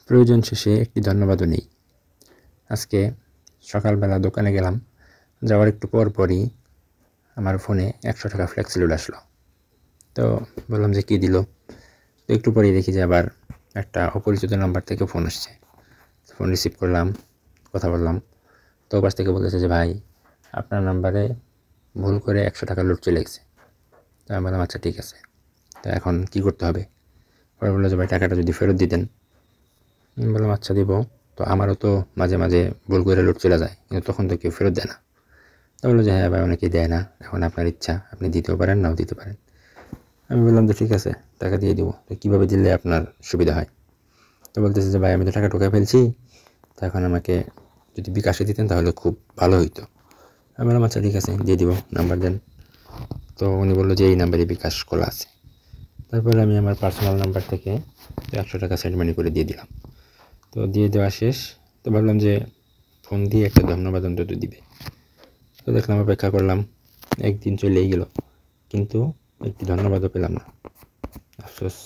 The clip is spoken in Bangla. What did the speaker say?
প্রয়োজন শেষে একটি ধন্যবাদও নেই। আজকে সকালবেলা দোকানে গেলাম, যাওয়ার একটু পরই আমার ফোনে 100 টাকা ফ্লেক্সি লোড আসলো। তো বললাম যে কী দিল। তো একটু পরেই দেখি যে আবার একটা অপরিচিত নাম্বার থেকে ফোন আসছে। ফোন রিসিভ করলাম, কথা বললাম। তো ওপাশ থেকে বলেছে যে ভাই, আপনার নাম্বারে ভুল করে 100 টাকা লোড চলে গেছে। তো আমি বললাম আচ্ছা ঠিক আছে, তো এখন কী করতে হবে? পরে বললো যে ভাই টাকাটা যদি ফেরত দিতেন। আমি বললাম আচ্ছা দিব। তো আমারও তো মাঝে মাঝে ভুল করে লোড চলে যায়, কিন্তু তখন তো কেউ ফেরত দেয় না। তো বললো যে হ্যাঁ ভাই, অনেকেই দেয় না, এখন আপনার ইচ্ছা, আপনি দিতেও পারেন নাও দিতে পারেন। আমি বললাম যে ঠিক আছে, টাকা দিয়ে দেবো। তো কীভাবে দিলে আপনার সুবিধা হয়? তো বলতেছে যে ভাই আমি তো টাকা ঢোকা ফেলছি, তো এখন আমাকে যদি বিকাশে দিতেন তাহলে খুব ভালো হইতো। আমি বললাম আচ্ছা ঠিক আছে, দিয়ে দিব, নাম্বার দেন। তো উনি বললো যে এই নাম্বারে বিকাশ খোলা আছে। তারপরে আমি আমার পার্সোনাল নাম্বার থেকে 100 টাকা সেন্ড মানি করে দিয়ে দিলাম। তো দিয়ে দেওয়া শেষ। তো ভাবলাম যে ফোন দিয়ে একটা ধন্যবাদ অন্তত দিবে। তো দেখলাম, অপেক্ষা করলাম, একদিন চলেই গেল, কিন্তু একটি ধন্যবাদও পেলাম না। আফসোস।